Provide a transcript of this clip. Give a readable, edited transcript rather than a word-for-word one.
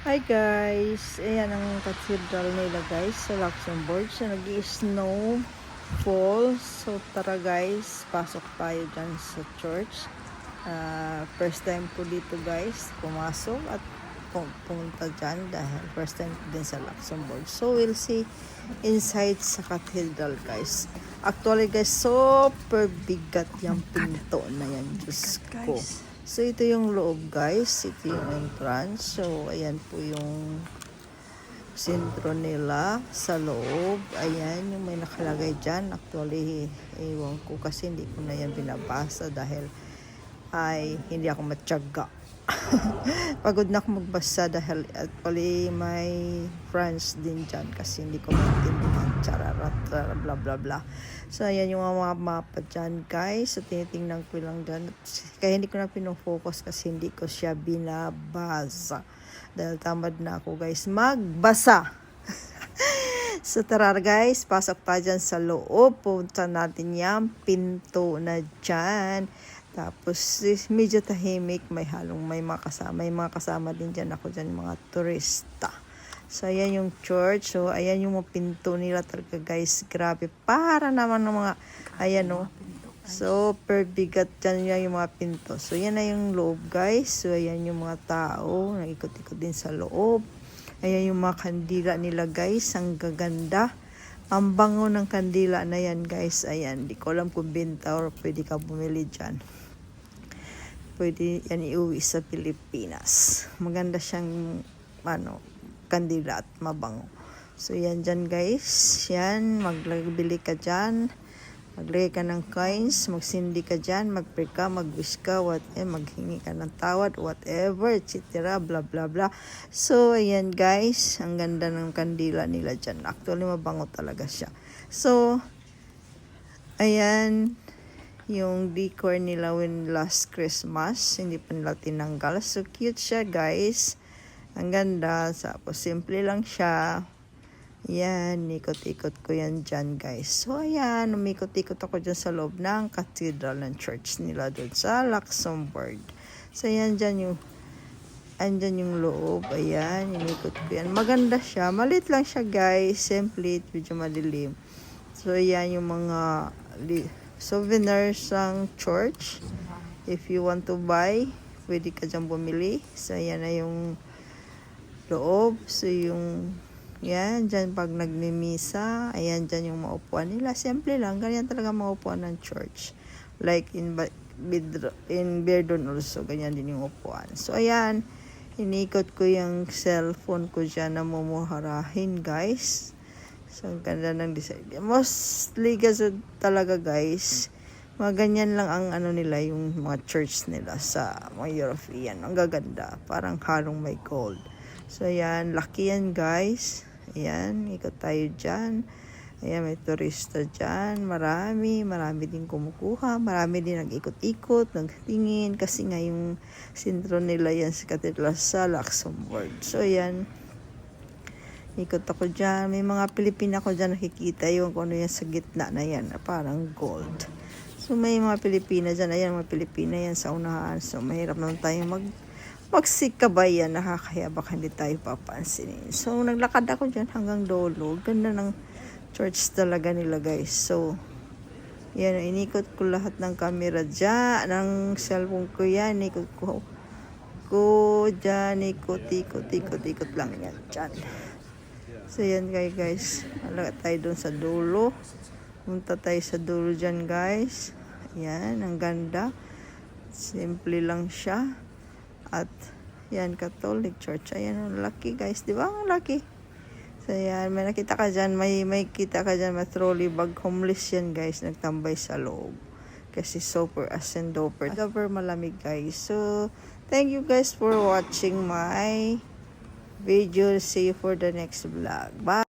Hi guys! Ayan ang cathedral nila guys sa Luxembourg. So nag-i-snow fall. So tara guys, pasok tayo dyan sa church. First time po dito guys, pumasok at pumunta dyan dahil first time po din sa Luxembourg. So we'll see inside sa cathedral guys. Actually guys, super bigat yung pinto na yan. Diyos ko. So, ito yung loob guys. Ito yung entrance. So, ayan po yung sentro nila sa loob. Ayan, yung may nakalagay dyan. Actually, ewan ko kasi hindi ko na yan binabasa dahil ay hindi ako matyaga. Pagod na ako magbasa dahil actually may friends din dyan kasi hindi ko maintindihan. Chararat, bla bla bla. So, ayan yung mga mapa dyan, guys. So, tinitingnan ko lang dyan. Kaya hindi ko na pinofocus kasi hindi ko siya binabasa. Dahil tamad na ako, guys, magbasa. So, tara, guys. Pasok pa dyan sa loob. Punta natin yung pinto na dyan. Tapos, medyo tahimik. May mga kasama. May mga kasama din dyan ako dyan, mga turista. So, ayan yung church. So, ayan yung mga pinto nila talaga, guys. Grabe. Para naman ng mga, ayan o. So, per bigat dyan yung mga pinto. So, yan na yung loob, guys. So, ayan yung mga tao. Nag-ikot-ikot din sa loob. Ayan yung mga kandila nila, guys. Ang gaganda. Ang bango ng kandila na yan, guys. Ayan. Di ko alam kung benta or pwede ka bumili dyan. Pwede yan iuwi sa Pilipinas. Maganda siyang, kandila at mabango. So, yan dyan guys. Yan, magbili ka dyan. Maglagay ka ng coins. Magsindi ka dyan. Mag-pray ka, mag-wish ka, maghingi ka ng tawad, whatever, etc. Bla bla bla. So, ayan guys. Ang ganda ng kandila nila dyan. Actually, mabango talaga siya. So, ayan yung decor nila when last Christmas. Hindi pa nila tinanggal. So, cute siya guys. Ang ganda. Tapos, simple lang siya. Yan. Ikot-ikot ko yan dyan, guys. So, ayan. Umikot-ikot ako dyan sa loob ng cathedral ng church nila doon sa Luxembourg. So, ayan dyan yung andyan yung loob. Ayan. Inikot ko yan. Maganda siya. Malit lang siya, guys. Simple. Medyo madilim. So, ayan yung mga souvenirs ng church. If you want to buy, pwede ka dyan bumili. So, ayan na yung loob. So, yung yan, dyan pag nagmimisa, ayan dyan yung maupuan nila. Simple lang, ganyan talaga maupuan ng church. Like in Verdun also, ganyan din yung upuan. So, ayan, inikot ko yung cellphone ko dyan na mumuharahin, guys. So, ang ganda ng design. Mostly kasi talaga, guys, mga ganyan lang ang nila, yung mga church nila sa mga European. Ang gaganda, parang halong may gold. So, ayan, laki yan, guys. Ayan, ikot tayo dyan. Ayan, may turista dyan. Marami din kumukuha. Marami din nag-ikot-ikot, nagtingin. Kasi nga yung sentro nila yan sa cathedral sa Luxembourg. So, ayan. Ikot ako dyan. May mga Pilipina ko dyan nakikita. Yung kung ano yan sa gitna na yan. Parang gold. So, may mga Pilipina dyan. Ayan, mga Pilipina yan sa unahan. So, mahirap naman tayo magsikabayan, nakakaya baka hindi tayo papansinin. So, naglakad ako dyan hanggang dulo. Ganda ng church talaga nila, guys. So, yan, inikot ko lahat ng camera dyan, ng cellphone ko yan, inikot ko dyan, ikot lang yan dyan. So, yan guys. Alagay tayo dun sa dulo. Punta tayo sa dulo dyan, guys. Yan, ang ganda. Simple lang siya. At yan, Catholic Church. Ayan, ang laki guys. Di ba? Ang laki. So yan, may nakita ka dyan. May kita ka dyan. May trolley bag. Homeless yan guys. Nagtambay sa loob. Kasi super and doper. Super malamig guys. So, thank you guys for watching my video. See you for the next vlog. Bye!